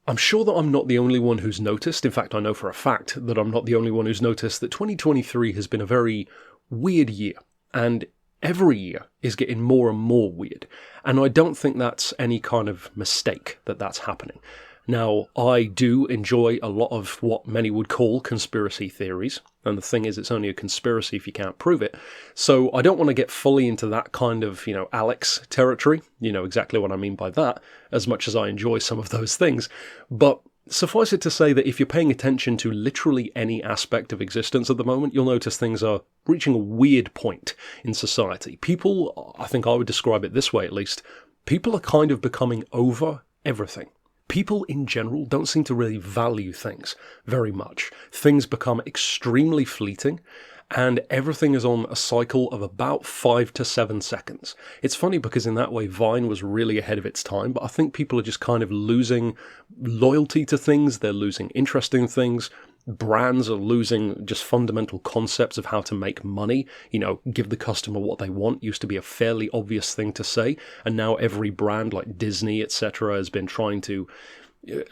I'm sure that I'm not the only one who's noticed, in fact I know for a fact that I'm not the only one who's noticed that 2023 has been a very weird year, and every year is getting more and more weird, and I don't think that's any kind of mistake that that's happening. Now, I do enjoy a lot of what many would call conspiracy theories, and the thing is, it's only a conspiracy if you can't prove it, so I don't want to get fully into that kind of, Alex territory, you know exactly what I mean by that, as much as I enjoy some of those things, but suffice it to say that if you're paying attention to literally any aspect of existence at the moment, you'll notice things are reaching a weird point in society. People, I think I would describe it this way at least, people are kind of becoming over everything. People in general don't seem to really value things very much. Things become extremely fleeting, and everything is on a cycle of about 5 to 7 seconds. It's funny because in that way Vine was really ahead of its time, but I think people are just kind of losing loyalty to things, they're losing interest in things, brands are losing just fundamental concepts of how to make money. Give the customer what they want used to be a fairly obvious thing to say, and now every brand like Disney, etc. has been trying to,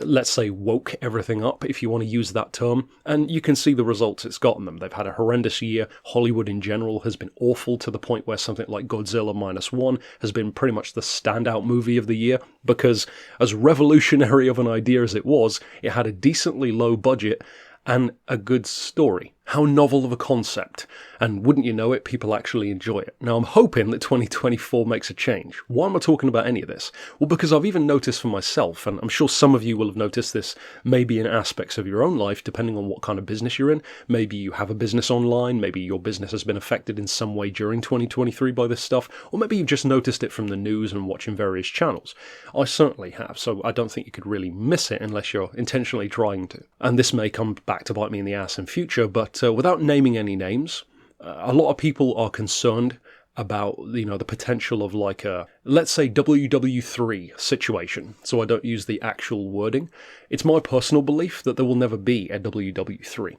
let's say, woke everything up, if you want to use that term, and you can see the results it's gotten them. They've had a horrendous year. Hollywood in general has been awful, to the point where something like Godzilla -1 has been pretty much the standout movie of the year, because as revolutionary of an idea as it was, it had a decently low budget and a good story. How novel of a concept. And wouldn't you know it, people actually enjoy it. Now I'm hoping that 2024 makes a change. Why am I talking about any of this? Well, because I've even noticed for myself, and I'm sure some of you will have noticed this maybe in aspects of your own life, depending on what kind of business you're in. Maybe you have a business online, maybe your business has been affected in some way during 2023 by this stuff, or maybe you've just noticed it from the news and watching various channels. I certainly have, so I don't think you could really miss it unless you're intentionally trying to. And this may come back to bite me in the ass in future, but without naming any names, a lot of people are concerned about, the potential of like a, let's say, WW3 situation. So I don't use the actual wording. It's my personal belief that there will never be a WW3,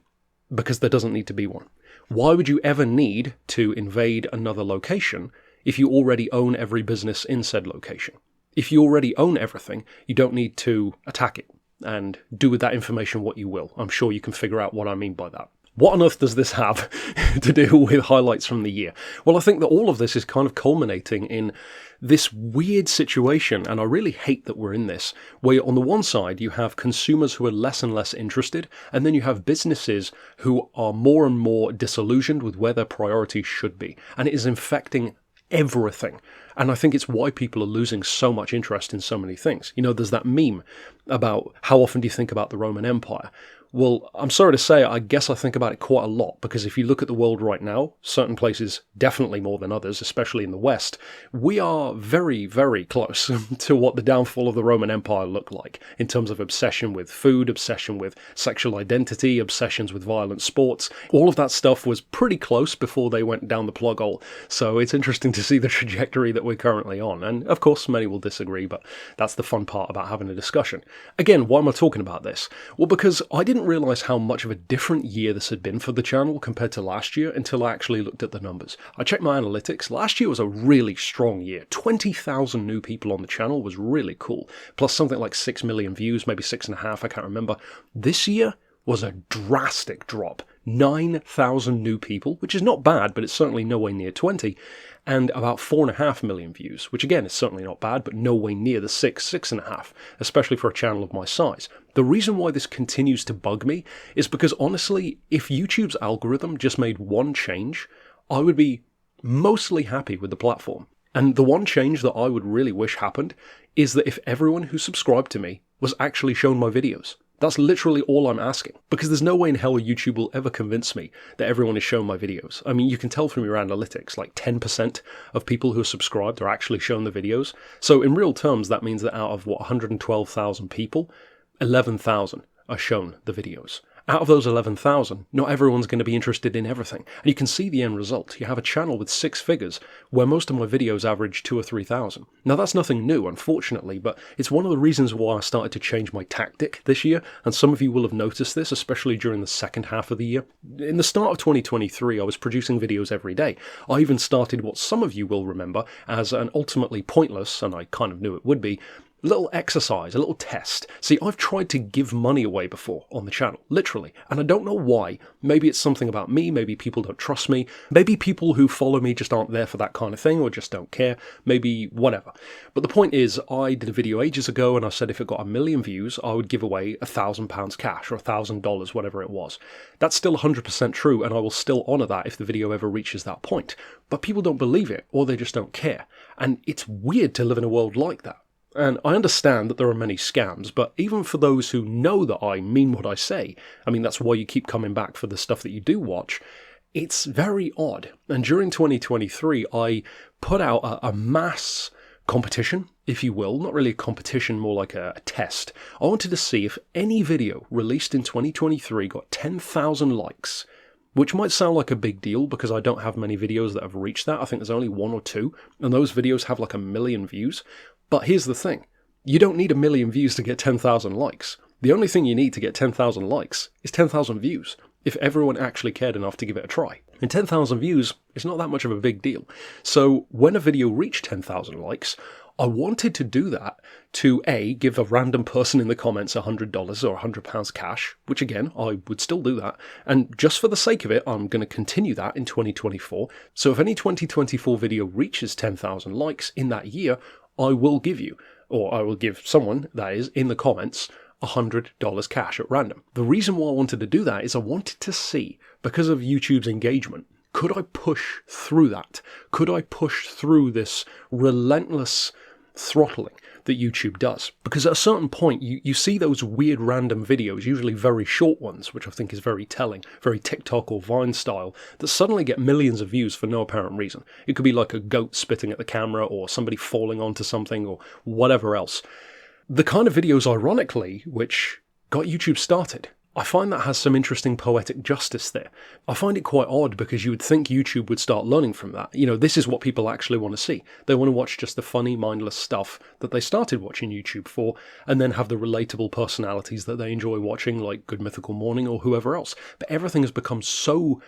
because there doesn't need to be one. Why would you ever need to invade another location if you already own every business in said location? If you already own everything, you don't need to attack it and do with that information what you will. I'm sure you can figure out what I mean by that. What on earth does this have to do with highlights from the year? Well, I think that all of this is kind of culminating in this weird situation, and I really hate that we're in this, where on the one side you have consumers who are less and less interested, and then you have businesses who are more and more disillusioned with where their priorities should be, and it is infecting everything. And I think it's why people are losing so much interest in so many things. There's that meme about how often do you think about the Roman Empire? Well, I'm sorry to say, I guess I think about it quite a lot, because if you look at the world right now, certain places, definitely more than others, especially in the West, we are very, very close to what the downfall of the Roman Empire looked like, in terms of obsession with food, obsession with sexual identity, obsessions with violent sports. All of that stuff was pretty close before they went down the plug hole, so it's interesting to see the trajectory that we're currently on, and of course many will disagree, but that's the fun part about having a discussion. Again, why am I talking about this? Well, because I didn't realise how much of a different year this had been for the channel compared to last year until I actually looked at the numbers. I checked my analytics. Last year was a really strong year. 20,000 new people on the channel was really cool. Plus something like 6 million views, maybe 6.5, I can't remember. This year was a drastic drop. 9,000 new people, which is not bad, but it's certainly nowhere near 20, and about 4.5 million views, which again is certainly not bad, but nowhere near the 6.5, especially for a channel of my size. The reason why this continues to bug me is because honestly, if YouTube's algorithm just made one change, I would be mostly happy with the platform. And the one change that I would really wish happened is that if everyone who subscribed to me was actually shown my videos. That's literally all I'm asking, because there's no way in hell YouTube will ever convince me that everyone is shown my videos. I mean, you can tell from your analytics, like 10% of people who are subscribed are actually shown the videos. So in real terms, that means that out of, 112,000 people, 11,000 are shown the videos. Out of those 11,000, not everyone's going to be interested in everything. And you can see the end result. You have a channel with 6 figures, where most of my videos average 2,000 or 3,000. Now that's nothing new, unfortunately, but it's one of the reasons why I started to change my tactic this year, and some of you will have noticed this, especially during the second half of the year. In the start of 2023, I was producing videos every day. I even started what some of you will remember as an ultimately pointless, and I kind of knew it would be, little exercise, a little test. See, I've tried to give money away before on the channel, literally, and I don't know why. Maybe it's something about me, maybe people don't trust me, maybe people who follow me just aren't there for that kind of thing or just don't care, maybe whatever. But the point is, I did a video ages ago and I said if it got 1 million views, I would give away £1,000 cash or $1,000, whatever it was. That's still 100% true, and I will still honour that if the video ever reaches that point. But people don't believe it, or they just don't care. And it's weird to live in a world like that. And I understand that there are many scams, but even for those who know that I mean what I say, I mean, that's why you keep coming back for the stuff that you do watch, it's very odd. And during 2023, I put out a mass competition, if you will, not really a competition, more like a test. I wanted to see if any video released in 2023 got 10,000 likes, which might sound like a big deal because I don't have many videos that have reached that. I think there's only 1 or 2, and those videos have like 1 million views. But here's the thing, you don't need 1 million views to get 10,000 likes. The only thing you need to get 10,000 likes is 10,000 views, if everyone actually cared enough to give it a try. And 10,000 views is not that much of a big deal. So when a video reached 10,000 likes, I wanted to do that to A, give a random person in the comments $100 or £100 cash, which again, I would still do that. And just for the sake of it, I'm going to continue that in 2024. So if any 2024 video reaches 10,000 likes in that year, I will give you, or I will give someone, that is, in the comments, $100 cash at random. The reason why I wanted to do that is I wanted to see, because of YouTube's engagement, could I push through that? Could I push through this relentless throttling that YouTube does? Because at a certain point, you see those weird random videos, usually very short ones, which I think is very telling, very TikTok or Vine style, that suddenly get millions of views for no apparent reason. It could be like a goat spitting at the camera or somebody falling onto something or whatever else. The kind of videos, ironically, which got YouTube started. I find that has some interesting poetic justice there. I find it quite odd because you would think YouTube would start learning from that. You know, this is what people actually want to see. They want to watch just the funny, mindless stuff that they started watching YouTube for, and then have the relatable personalities that they enjoy watching, like Good Mythical Morning or whoever else. But everything has become so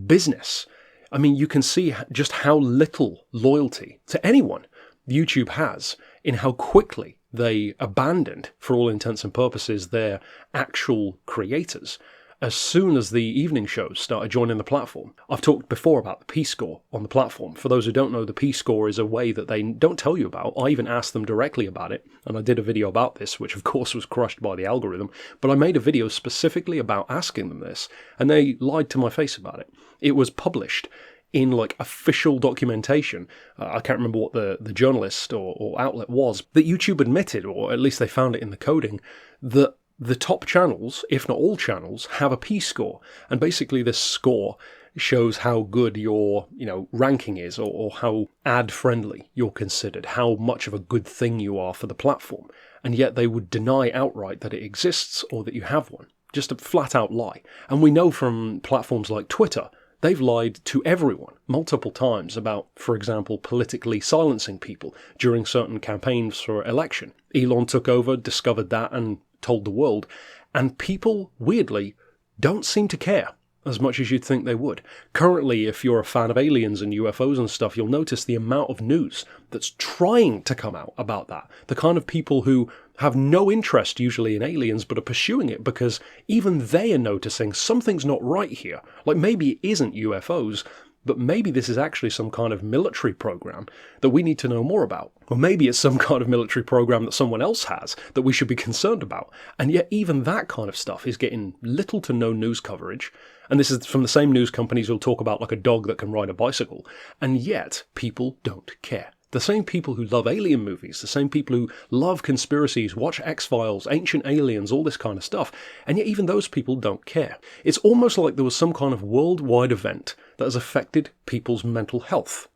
business. I mean, you can see just how little loyalty to anyone YouTube has in how quickly they abandoned, for all intents and purposes, their actual creators as soon as the evening shows started joining the platform. I've talked before about the P-score on the platform. For those who don't know, the P-score is a way that they don't tell you about. I even asked them directly about it, and I did a video about this, which of course was crushed by the algorithm, but I made a video specifically about asking them this, and they lied to my face about it. It was published in like official documentation, I can't remember what the journalist or outlet was, that YouTube admitted, or at least they found it in the coding, that the top channels, if not all channels, have a P-score. And basically this score shows how good your, ranking is, or how ad-friendly you're considered, how much of a good thing you are for the platform. And yet they would deny outright that it exists or that you have one. Just a flat-out lie. And we know from platforms like Twitter, they've lied to everyone multiple times about, for example, politically silencing people during certain campaigns for election. Elon took over, discovered that, and told the world. And people, weirdly, don't seem to care as much as you'd think they would. Currently, if you're a fan of aliens and UFOs and stuff, you'll notice the amount of news that's trying to come out about that. The kind of people who have no interest usually in aliens but are pursuing it because even they are noticing something's not right here. Like maybe it isn't UFOs, but maybe this is actually some kind of military program that we need to know more about. Or maybe it's some kind of military program that someone else has that we should be concerned about. And yet even that kind of stuff is getting little to no news coverage. And this is from the same news companies who'll talk about like a dog that can ride a bicycle. And yet people don't care. The same people who love alien movies, the same people who love conspiracies, watch X-Files, Ancient Aliens, all this kind of stuff, and yet even those people don't care. It's almost like there was some kind of worldwide event that has affected people's mental health.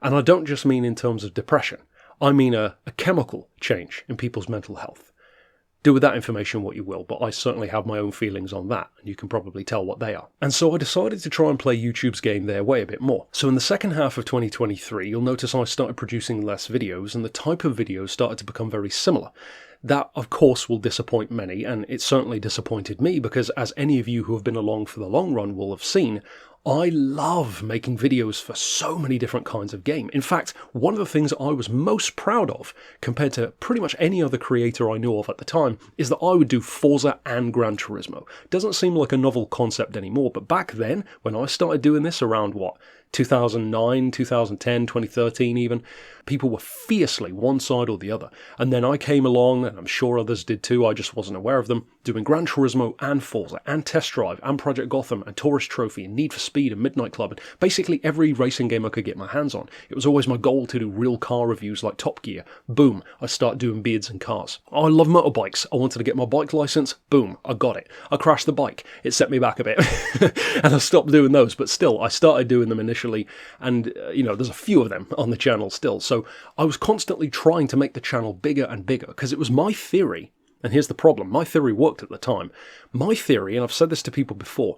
And I don't just mean in terms of depression. I mean a chemical change in people's mental health. Do with that information what you will, but I certainly have my own feelings on that, and you can probably tell what they are. And so I decided to try and play YouTube's game their way a bit more. So in the second half of 2023, you'll notice I started producing less videos, and the type of videos started to become very similar. That, of course, will disappoint many, and it certainly disappointed me, because as any of you who have been along for the long run will have seen, I love making videos for so many different kinds of game. In fact, one of the things I was most proud of, compared to pretty much any other creator I knew of at the time, is that I would do Forza and Gran Turismo. Doesn't seem like a novel concept anymore, but back then, when I started doing this around, 2009, 2010, 2013 even, people were fiercely one side or the other. And then I came along, and I'm sure others did too, I just wasn't aware of them, doing Gran Turismo and Forza and Test Drive and Project Gotham and Tourist Trophy and Need for Speed and Midnight Club and basically every racing game I could get my hands on. It was always my goal to do real car reviews like Top Gear. Boom, I start doing beards and cars. Oh, I love motorbikes. I wanted to get my bike license. Boom, I got it. I crashed the bike. It set me back a bit. And I stopped doing those, but still, I started doing them initially, and there's a few of them on the channel still. So I was constantly trying to make the channel bigger and bigger, because it was my theory, and here's the problem, my theory worked at the time. My theory, and I've said this to people before,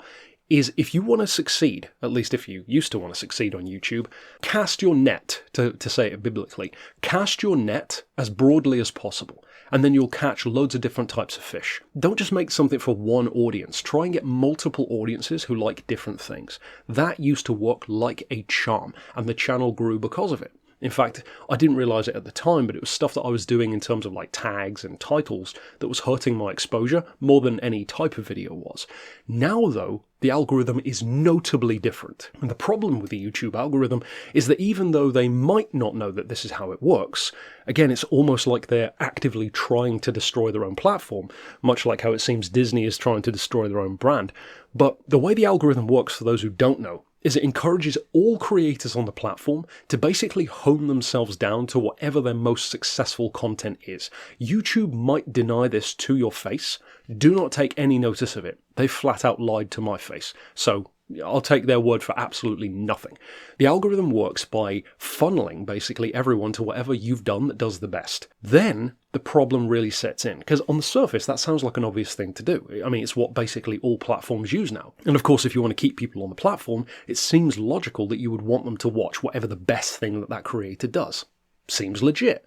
is if you want to succeed, at least if you used to want to succeed on YouTube, cast your net, to say it biblically, cast your net as broadly as possible, and then you'll catch loads of different types of fish. Don't just make something for one audience. Try and get multiple audiences who like different things. That used to work like a charm, and the channel grew because of it. In fact, I didn't realise it at the time, but it was stuff that I was doing in terms of like tags and titles that was hurting my exposure more than any type of video was. Now though, the algorithm is notably different. And the problem with the YouTube algorithm is that even though they might not know that this is how it works, again, it's almost like they're actively trying to destroy their own platform, much like how it seems Disney is trying to destroy their own brand. But the way the algorithm works, for those who don't know, is it encourages all creators on the platform to basically hone themselves down to whatever their most successful content is. YouTube might deny this to your face. Do not take any notice of it. They flat out lied to my face. So I'll take their word for absolutely nothing. The algorithm works by funneling basically everyone to whatever you've done that does the best. Then the problem really sets in, because on the surface that sounds like an obvious thing to do. I mean, it's what basically all platforms use now. And of course, if you want to keep people on the platform, it seems logical that you would want them to watch whatever the best thing that creator does. Seems legit.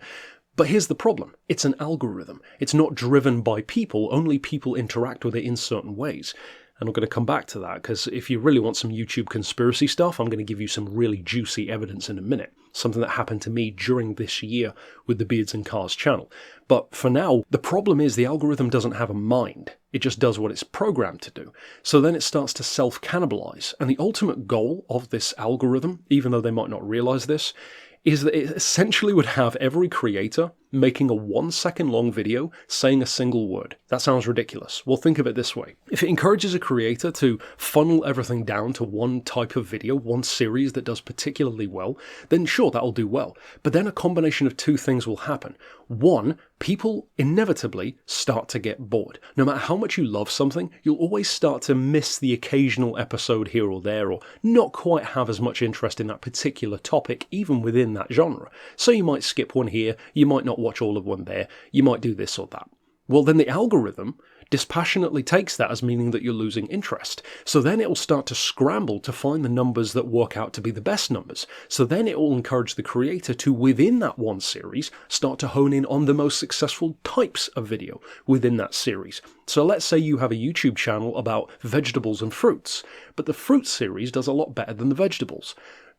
But here's the problem. It's an algorithm. It's not driven by people. Only people interact with it in certain ways. And I'm going to come back to that, because if you really want some YouTube conspiracy stuff, I'm going to give you some really juicy evidence in a minute. Something that happened to me during this year with the Beards and Cars channel. But for now, the problem is the algorithm doesn't have a mind. It just does what it's programmed to do. So then it starts to self-cannibalize. And the ultimate goal of this algorithm, even though they might not realize this, is that it essentially would have every creator making a 1 second long video saying a single word. That sounds ridiculous. Well, think of it this way. If it encourages a creator to funnel everything down to one type of video, one series that does particularly well, then sure, that'll do well. But then a combination of two things will happen. One, people inevitably start to get bored. No matter how much you love something, you'll always start to miss the occasional episode here or there, or not quite have as much interest in that particular topic, even within that genre. So you might skip one here, you might not watch all of one there, you might do this or that. Well, then the algorithm dispassionately takes that as meaning that you're losing interest. So then it will start to scramble to find the numbers that work out to be the best numbers. So then it will encourage the creator to, within that one series, start to hone in on the most successful types of video within that series. So let's say you have a YouTube channel about vegetables and fruits, but the fruit series does a lot better than the vegetables.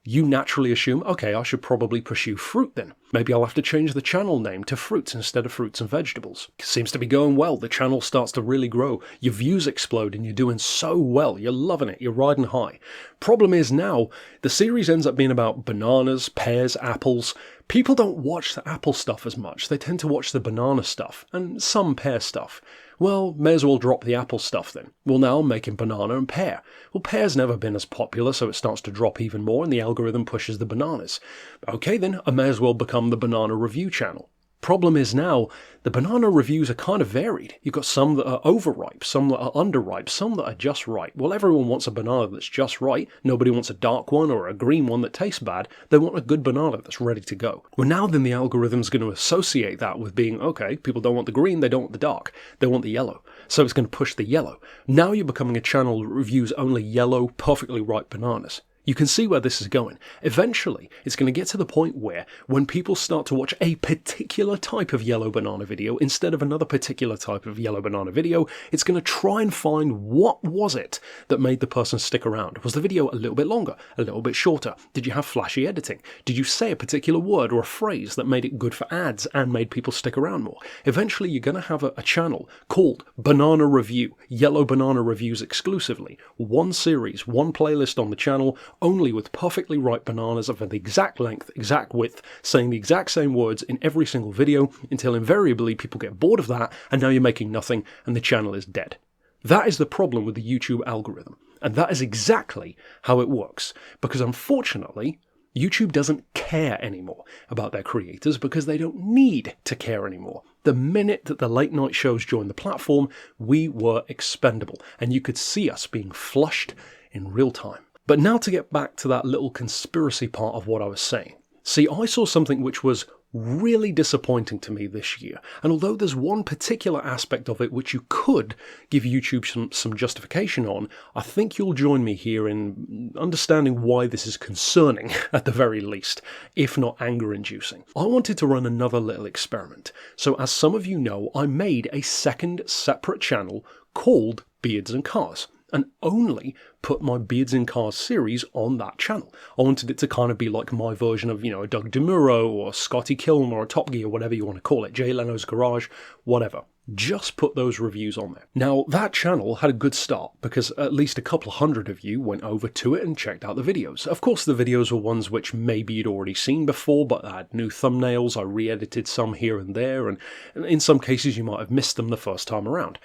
You naturally assume, okay, I should probably pursue fruit then. Maybe I'll have to change the channel name to fruits instead of fruits and vegetables. Seems to be going well. The channel starts to really grow. Your views explode and you're doing so well. You're loving it. You're riding high. Problem is now, the series ends up being about bananas, pears, apples. People don't watch the apple stuff as much. They tend to watch the banana stuff and some pear stuff. Well, may as well drop the apple stuff then. Well, now I'm making banana and pear. Well, pear's never been as popular, so it starts to drop even more, and the algorithm pushes the bananas. Okay then, I may as well become the banana review channel. Problem is now, the banana reviews are kind of varied. You've got some that are overripe, some that are underripe, some that are just right. Well, everyone wants a banana that's just right. Nobody wants a dark one or a green one that tastes bad. They want a good banana that's ready to go. Well, now then the algorithm's going to associate that with being, okay, people don't want the green, they don't want the dark. They want the yellow. So it's going to push the yellow. Now you're becoming a channel that reviews only yellow, perfectly ripe bananas. You can see where this is going. Eventually, it's going to get to the point where when people start to watch a particular type of yellow banana video instead of another particular type of yellow banana video, it's going to try and find what was it that made the person stick around. Was the video a little bit longer, a little bit shorter? Did you have flashy editing? Did you say a particular word or a phrase that made it good for ads and made people stick around more? Eventually, you're going to have a channel called Banana Review, Yellow Banana Reviews exclusively. One series, one playlist on the channel, only with perfectly ripe bananas of the exact length, exact width, saying the exact same words in every single video, until invariably people get bored of that, and now you're making nothing, and the channel is dead. That is the problem with the YouTube algorithm, and that is exactly how it works, because unfortunately, YouTube doesn't care anymore about their creators because they don't need to care anymore. The minute that the late night shows joined the platform, we were expendable, and you could see us being flushed in real time. But now to get back to that little conspiracy part of what I was saying. See, I saw something which was really disappointing to me this year, and although there's one particular aspect of it which you could give YouTube some justification on, I think you'll join me here in understanding why this is concerning, at the very least, if not anger-inducing. I wanted to run another little experiment, so as some of you know, I made a second separate channel called Beards and Cars, and only put my Beards and Cars series on that channel. I wanted it to kind of be like my version of, a Doug DeMuro or Scotty Kilm or a Top Gear, whatever you want to call it, Jay Leno's Garage, whatever. Just put those reviews on there. Now, that channel had a good start because at least a couple hundred of you went over to it and checked out the videos. Of course, the videos were ones which maybe you'd already seen before, but I had new thumbnails, I re-edited some here and there, and in some cases you might have missed them the first time around.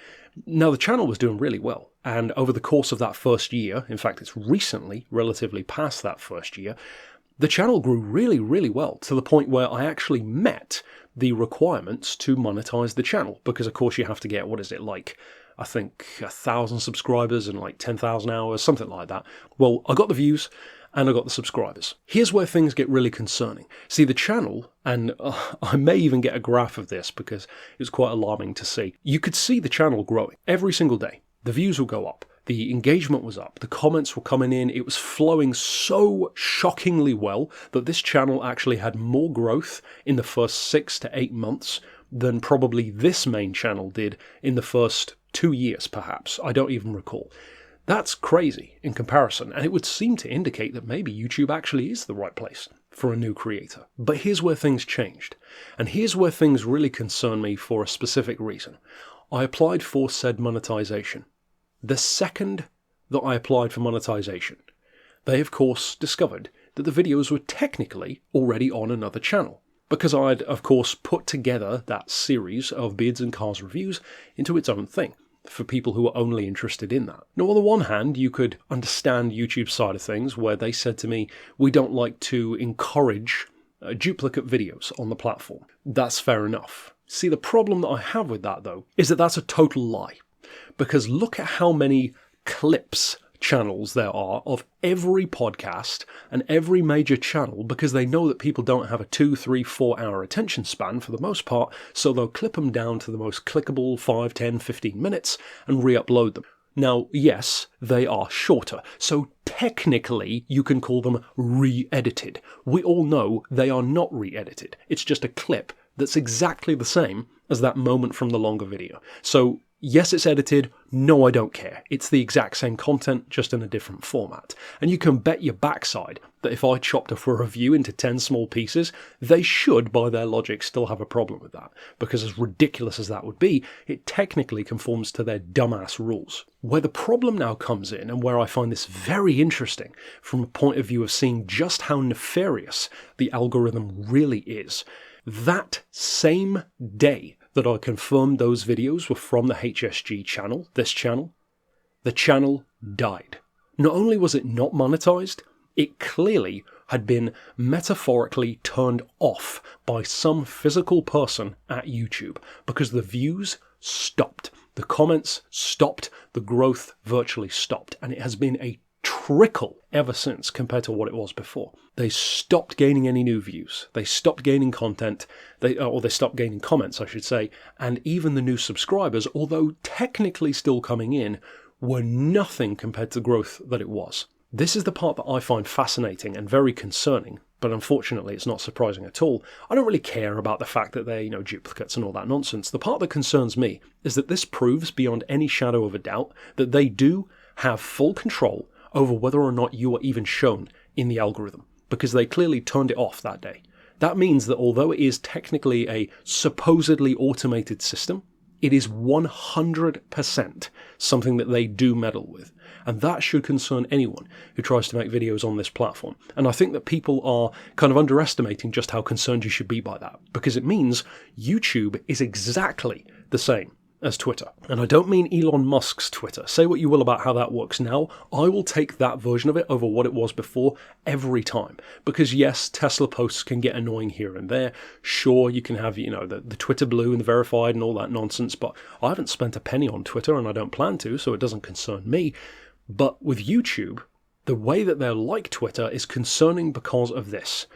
Now, the channel was doing really well, and over the course of that first year, in fact, it's recently, relatively past that first year, the channel grew really, really well, to the point where I actually met the requirements to monetize the channel, because of course you have to get, I think 1,000 subscribers and 10,000 hours, something like that. Well, I got the views, and I got the subscribers. Here's where things get really concerning. See, the channel, and I may even get a graph of this because it was quite alarming to see. You could see the channel growing every single day. The views will go up. The engagement was up. The comments were coming in. It was flowing so shockingly well that this channel actually had more growth in the first 6 to 8 months than probably this main channel did in the first 2 years, perhaps. I don't even recall. That's crazy in comparison, and it would seem to indicate that maybe YouTube actually is the right place for a new creator. But here's where things changed, and here's where things really concern me for a specific reason. I applied for said monetization. The second that I applied for monetization, they of course discovered that the videos were technically already on another channel, because I'd of course put together that series of Beards and Cars reviews into its own thing, for people who are only interested in that. Now, on the one hand, you could understand YouTube's side of things, where they said to me, we don't like to encourage duplicate videos on the platform. That's fair enough. See, the problem that I have with that, though, is that that's a total lie. Because look at how many clips channels there are of every podcast and every major channel, because they know that people don't have a 2, 3, 4 hour attention span for the most part, so they'll clip them down to the most clickable 5, 10, 15 minutes and re-upload them. Now, yes, they are shorter, so technically you can call them re-edited. We all know they are not re-edited. It's just a clip that's exactly the same as that moment from the longer video. So yes, it's edited. No, I don't care. It's the exact same content, just in a different format. And you can bet your backside that if I chopped up a review into 10 small pieces, they should, by their logic, still have a problem with that. Because as ridiculous as that would be, it technically conforms to their dumbass rules. Where the problem now comes in, and where I find this very interesting from a point of view of seeing just how nefarious the algorithm really is, that same day that I confirmed those videos were from the HSG channel, this channel, the channel died. Not only was it not monetized, it clearly had been metaphorically turned off by some physical person at YouTube, because the views stopped, the comments stopped, the growth virtually stopped, and it has been a trickle ever since compared to what it was before. They stopped gaining any new views. They stopped gaining content. They stopped gaining comments, I should say. And even the new subscribers, although technically still coming in, were nothing compared to the growth that it was. This is the part that I find fascinating and very concerning, but unfortunately it's not surprising at all. I don't really care about the fact that they're, duplicates and all that nonsense. The part that concerns me is that this proves beyond any shadow of a doubt that they do have full control over whether or not you are even shown in the algorithm, because they clearly turned it off that day. That means that although it is technically a supposedly automated system, it is 100% something that they do meddle with. And that should concern anyone who tries to make videos on this platform. And I think that people are kind of underestimating just how concerned you should be by that, because it means YouTube is exactly the same as Twitter. And I don't mean Elon Musk's Twitter. Say what you will about how that works now. I will take that version of it over what it was before every time. Because yes, Tesla posts can get annoying here and there. Sure, you can have, the Twitter blue and the verified and all that nonsense, but I haven't spent a penny on Twitter and I don't plan to, so it doesn't concern me. But with YouTube, the way that they're like Twitter is concerning because of this.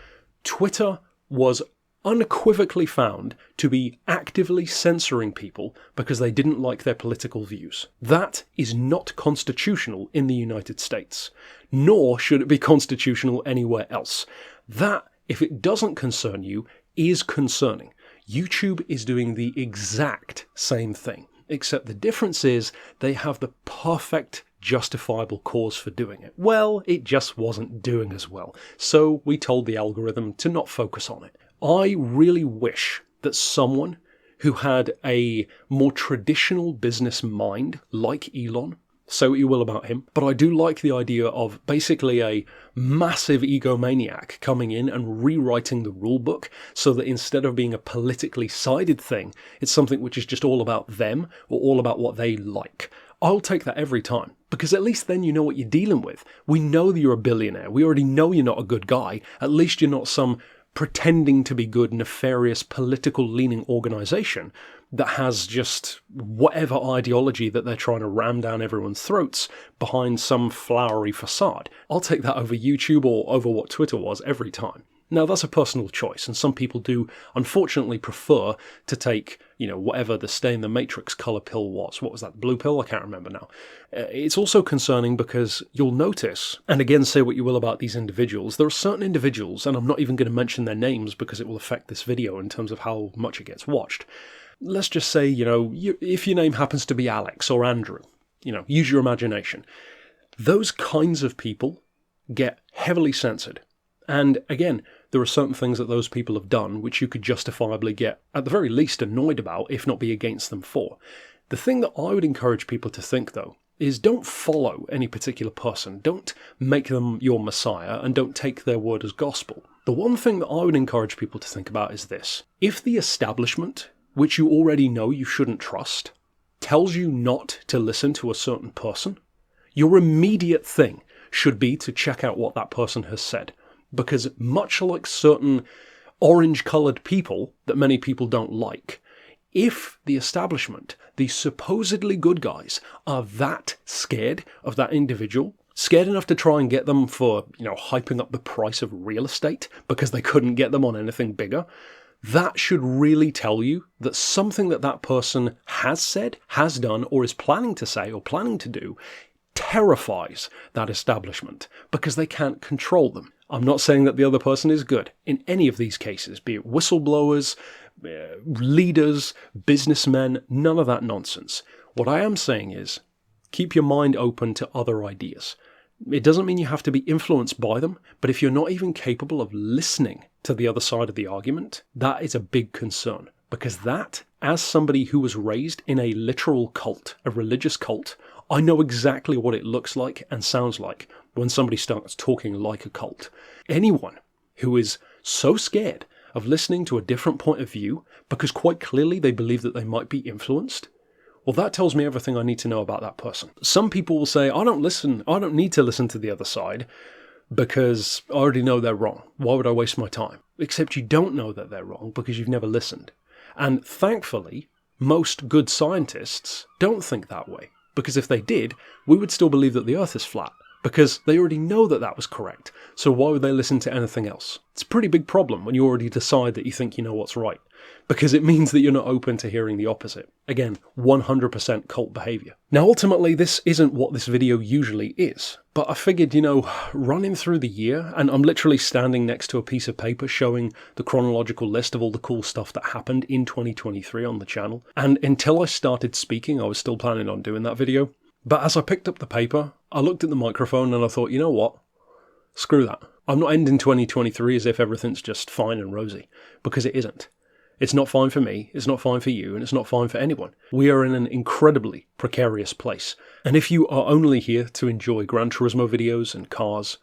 Twitter was unequivocally found to be actively censoring people because they didn't like their political views. That is not constitutional in the United States, nor should it be constitutional anywhere else. That, if it doesn't concern you, is concerning. YouTube is doing the exact same thing, except the difference is they have the perfect justifiable cause for doing it. Well, it just wasn't doing as well, so we told the algorithm to not focus on it. I really wish that someone who had a more traditional business mind, like Elon, say what you will about him, but I do like the idea of basically a massive egomaniac coming in and rewriting the rulebook so that instead of being a politically sided thing, it's something which is just all about them or all about what they like. I'll take that every time, because at least then you know what you're dealing with. We know that you're a billionaire. We already know you're not a good guy. At least you're not some pretending to be good, nefarious, political-leaning organisation that has just whatever ideology that they're trying to ram down everyone's throats behind some flowery facade. I'll take that over YouTube or over what Twitter was every time. Now, that's a personal choice, and some people do, unfortunately, prefer to take, whatever the stay in the matrix colour pill was. What was that, the blue pill? I can't remember now. It's also concerning because you'll notice, and again, say what you will about these individuals, there are certain individuals, and I'm not even going to mention their names because it will affect this video in terms of how much it gets watched. Let's just say, if your name happens to be Alex or Andrew, use your imagination. Those kinds of people get heavily censored. And again, there are certain things that those people have done which you could justifiably get, at the very least, annoyed about, if not be against them for. The thing that I would encourage people to think, though, is don't follow any particular person. Don't make them your messiah, and don't take their word as gospel. The one thing that I would encourage people to think about is this. If the establishment, which you already know you shouldn't trust, tells you not to listen to a certain person, your immediate thing should be to check out what that person has said. Because much like certain orange-coloured people that many people don't like, if the establishment, the supposedly good guys, are that scared of that individual, scared enough to try and get them for, hyping up the price of real estate because they couldn't get them on anything bigger, that should really tell you that something that that person has said, has done, or is planning to say or planning to do terrifies that establishment because they can't control them. I'm not saying that the other person is good in any of these cases, be it whistleblowers, leaders, businessmen, none of that nonsense. What I am saying is, keep your mind open to other ideas. It doesn't mean you have to be influenced by them, but if you're not even capable of listening to the other side of the argument, that is a big concern. Because that, as somebody who was raised in a literal cult, a religious cult, I know exactly what it looks like and sounds like when somebody starts talking like a cult. Anyone who is so scared of listening to a different point of view because quite clearly they believe that they might be influenced, well, that tells me everything I need to know about that person. Some people will say, I don't need to listen to the other side because I already know they're wrong. Why would I waste my time? Except you don't know that they're wrong because you've never listened. And thankfully, most good scientists don't think that way. Because if they did, we would still believe that the Earth is flat. Because they already know that that was correct. So why would they listen to anything else? It's a pretty big problem when you already decide that you think you know what's right. because it means that you're not open to hearing the opposite. Again, 100% cult behavior. Now, ultimately, this isn't what this video usually is, but I figured, running through the year, and I'm literally standing next to a piece of paper showing the chronological list of all the cool stuff that happened in 2023 on the channel, and until I started speaking, I was still planning on doing that video. But as I picked up the paper, I looked at the microphone and I thought, you know what? Screw that. I'm not ending 2023 as if everything's just fine and rosy, because it isn't. It's not fine for me, it's not fine for you, and it's not fine for anyone. We are in an incredibly precarious place. And if you are only here to enjoy Gran Turismo videos and cars,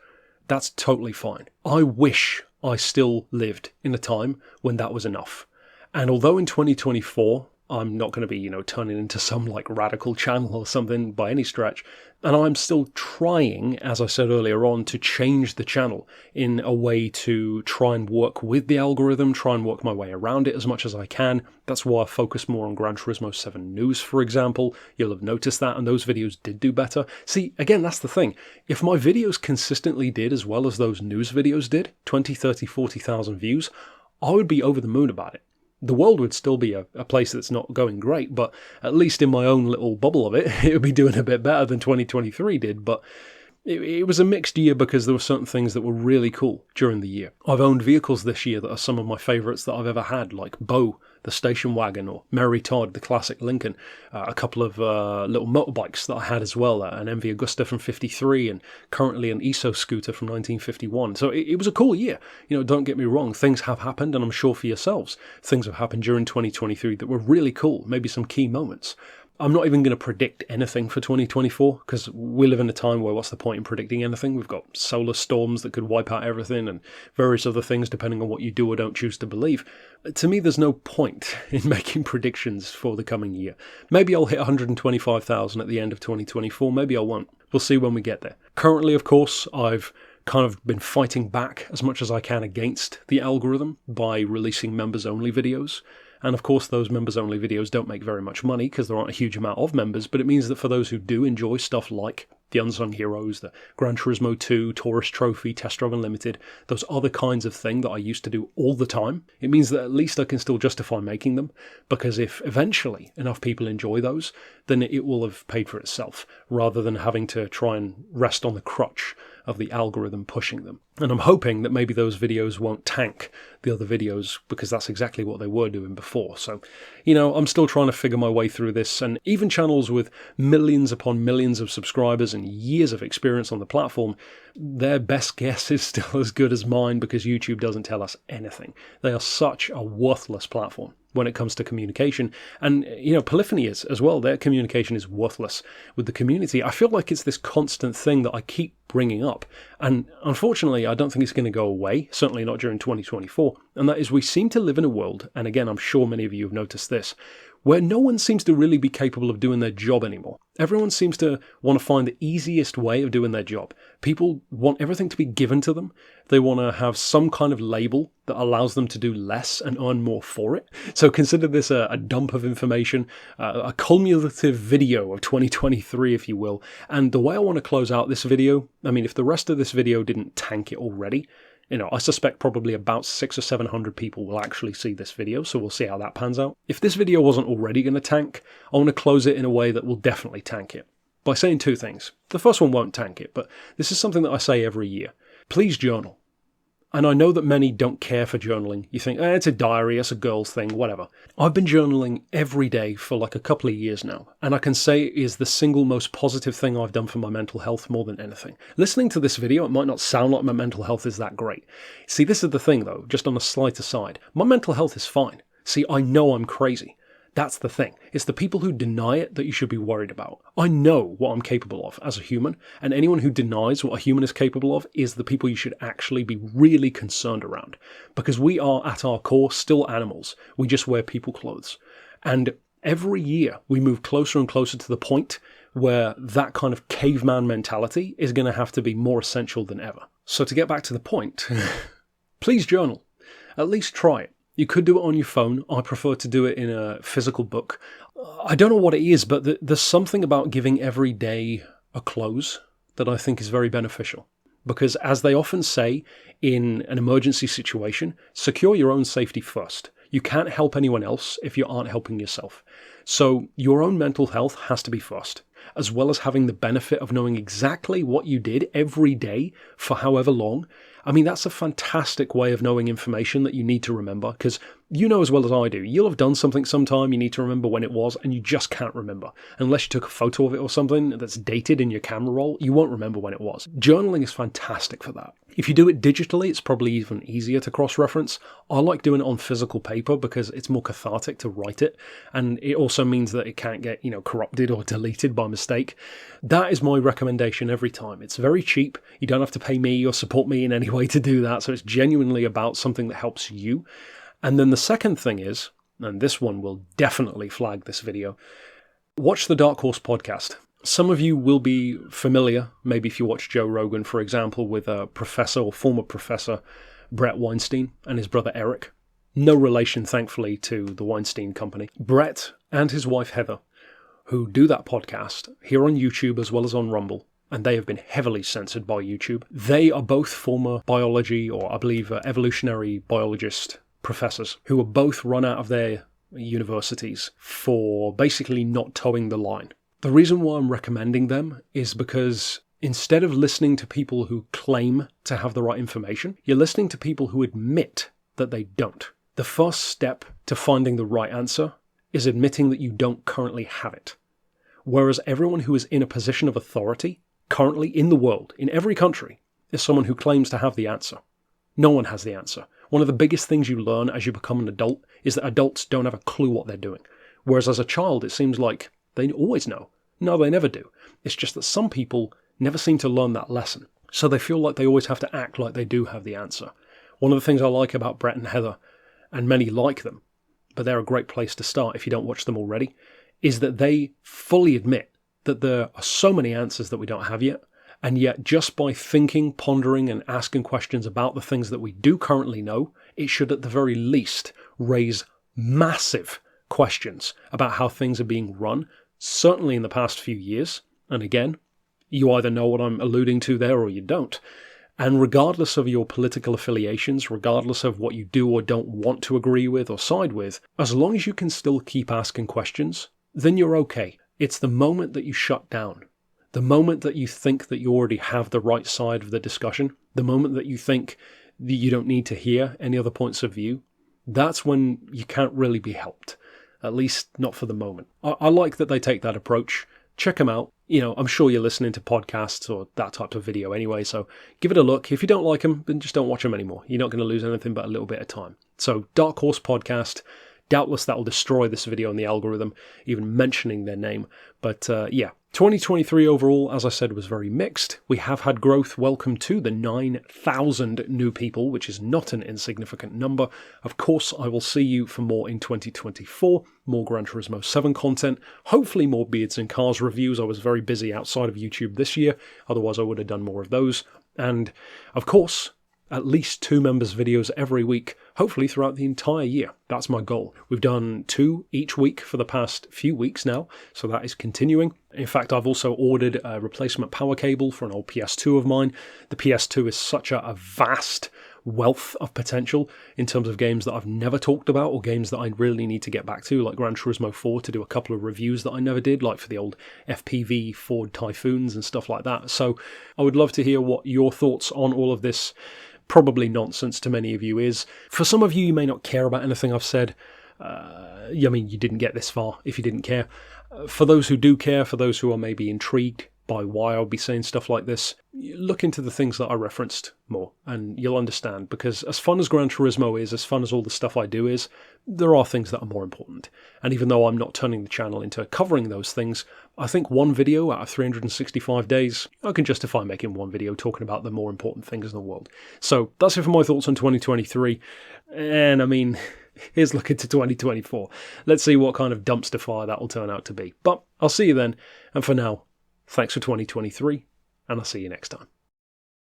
that's totally fine. I wish I still lived in a time when that was enough. And although in 2024, I'm not going to be, turning into some radical channel or something by any stretch. And I'm still trying, as I said earlier on, to change the channel in a way to try and work with the algorithm, try and work my way around it as much as I can. That's why I focus more on Gran Turismo 7 news, for example. You'll have noticed that, and those videos did do better. See, again, that's the thing. If my videos consistently did as well as those news videos did, 20, 30, 40,000 views, I would be over the moon about it. The world would still be a place that's not going great, but at least in my own little bubble of it would be doing a bit better than 2023 did. But it was a mixed year because there were certain things that were really cool during the year. I've owned vehicles this year that are some of my favourites that I've ever had, like Bo, the station wagon, or Mary Todd, the classic Lincoln. A couple of little motorbikes that I had as well, an MV Agusta from 53 and currently an ESO scooter from 1951. So it was a cool year. Don't get me wrong, things have happened, and I'm sure for yourselves, things have happened during 2023 that were really cool, maybe some key moments. I'm not even going to predict anything for 2024 because we live in a time where what's the point in predicting anything? We've got solar storms that could wipe out everything and various other things depending on what you do or don't choose to believe. To me, there's no point in making predictions for the coming year. Maybe I'll hit 125,000 at the end of 2024. Maybe I won't. We'll see when we get there. Currently, of course, I've kind of been fighting back as much as I can against the algorithm by releasing members-only videos. And of course, those members-only videos don't make very much money because there aren't a huge amount of members, but it means that for those who do enjoy stuff like the Unsung Heroes, the Gran Turismo 2, Taurus Trophy, Test Drive Unlimited, those other kinds of thing that I used to do all the time, it means that at least I can still justify making them, because if eventually enough people enjoy those, then it will have paid for itself, rather than having to try and rest on the crutch of the algorithm pushing them. And I'm hoping that maybe those videos won't tank the other videos, because that's exactly what they were doing before. So, I'm still trying to figure my way through this, and even channels with millions upon millions of subscribers and years of experience on the platform, their best guess is still as good as mine, because YouTube doesn't tell us anything. They are such a worthless platform when it comes to communication. And, Polyphony is as well. Their communication is worthless with the community. I feel like it's this constant thing that I keep bringing up. And unfortunately, I don't think it's going to go away, certainly not during 2024. And that is, we seem to live in a world, and again, I'm sure many of you have noticed this, where no one seems to really be capable of doing their job anymore. Everyone seems to want to find the easiest way of doing their job. People want everything to be given to them. They want to have some kind of label that allows them to do less and earn more for it. So consider this a dump of information, a cumulative video of 2023, if you will. And the way I want to close out this video, if the rest of this video didn't tank it already, I suspect probably about 600 or 700 people will actually see this video, so we'll see how that pans out. If this video wasn't already going to tank, I want to close it in a way that will definitely tank it, by saying two things. The first one won't tank it, but this is something that I say every year. Please journal. And I know that many don't care for journaling. You think, it's a diary, it's a girl's thing, whatever. I've been journaling every day for a couple of years now, and I can say it is the single most positive thing I've done for my mental health more than anything. Listening to this video, it might not sound like my mental health is that great. See, this is the thing though, just on a slight aside. My mental health is fine. See, I know I'm crazy. That's the thing. It's the people who deny it that you should be worried about. I know what I'm capable of as a human, and anyone who denies what a human is capable of is the people you should actually be really concerned around. Because we are, at our core, still animals. We just wear people clothes. And every year we move closer and closer to the point where that kind of caveman mentality is going to have to be more essential than ever. So to get back to the point, please journal. At least try it. You could do it on your phone. I prefer to do it in a physical book. I don't know what it is, but there's something about giving every day a close that I think is very beneficial. Because as they often say in an emergency situation, secure your own safety first. You can't help anyone else if you aren't helping yourself. So your own mental health has to be first, as well as having the benefit of knowing exactly what you did every day for however long. I mean, that's a fantastic way of knowing information that you need to remember, because you know as well as I do, you'll have done something sometime, you need to remember when it was, and you just can't remember. Unless you took a photo of it or something that's dated in your camera roll, you won't remember when it was. Journaling is fantastic for that. If you do it digitally, it's probably even easier to cross-reference. I like doing it on physical paper because it's more cathartic to write it, and it also means that it can't get, corrupted or deleted by mistake. That is my recommendation every time. It's very cheap. You don't have to pay me or support me in any way to do that, so it's genuinely about something that helps you. And then the second thing is, and this one will definitely flag this video, watch the Dark Horse podcast. Some of you will be familiar, maybe if you watch Joe Rogan, for example, with former professor Brett Weinstein and his brother Eric. No relation, thankfully, to the Weinstein Company. Brett and his wife Heather, who do that podcast here on YouTube as well as on Rumble, and they have been heavily censored by YouTube. They are both former biology, or I believe evolutionary biologist professors, who were both run out of their universities for basically not towing the line. The reason why I'm recommending them is because instead of listening to people who claim to have the right information, you're listening to people who admit that they don't. The first step to finding the right answer is admitting that you don't currently have it. Whereas everyone who is in a position of authority, currently in the world, in every country, is someone who claims to have the answer. No one has the answer. One of the biggest things you learn as you become an adult is that adults don't have a clue what they're doing. Whereas as a child, it seems like they always know. No, they never do. It's just that some people never seem to learn that lesson. So they feel like they always have to act like they do have the answer. One of the things I like about Brett and Heather, and many like them, but they're a great place to start if you don't watch them already, is that they fully admit that there are so many answers that we don't have yet, and yet just by thinking, pondering, and asking questions about the things that we do currently know, it should at the very least raise massive questions about how things are being run, certainly in the past few years. And again, you either know what I'm alluding to there or you don't. And regardless of your political affiliations, regardless of what you do or don't want to agree with or side with, as long as you can still keep asking questions, then you're okay. It's the moment that you shut down, the moment that you think that you already have the right side of the discussion, the moment that you think that you don't need to hear any other points of view, that's when you can't really be helped. At least not for the moment. I like that they take that approach. Check them out. I'm sure you're listening to podcasts or that type of video anyway, so give it a look. If you don't like them, then just don't watch them anymore. You're not going to lose anything but a little bit of time. So, Dark Horse Podcast. Doubtless that will destroy this video on the algorithm, even mentioning their name. But yeah, 2023 overall, as I said, was very mixed. We have had growth. Welcome to the 9,000 new people, which is not an insignificant number. Of course, I will see you for more in 2024, more Gran Turismo 7 content, hopefully more Beards and Cars reviews. I was very busy outside of YouTube this year, otherwise I would have done more of those. And of course, at least 2 members' videos every week, hopefully throughout the entire year. That's my goal. We've done 2 each week for the past few weeks now, so that is continuing. In fact, I've also ordered a replacement power cable for an old PS2 of mine. The PS2 is such a vast wealth of potential in terms of games that I've never talked about or games that I really need to get back to, like Gran Turismo 4, to do a couple of reviews that I never did, like for the old FPV Ford Typhoons and stuff like that. So I would love to hear what your thoughts on all of this probably nonsense to many of you is. For some of you, you may not care about anything I've said. I mean, you didn't get this far if you didn't care. For those who do care, for those who are maybe intrigued by why I'll be saying stuff like this, look into the things that I referenced more and you'll understand, because as fun as Gran Turismo is, as fun as all the stuff I do is, there are things that are more important. And even though I'm not turning the channel into covering those things, I think one video out of 365 days, I can justify making one video talking about the more important things in the world. So that's it for my thoughts on 2023. And I mean, here's looking to 2024. Let's see what kind of dumpster fire that will turn out to be. But I'll see you then. And for now, thanks for 2023, and I'll see you next time.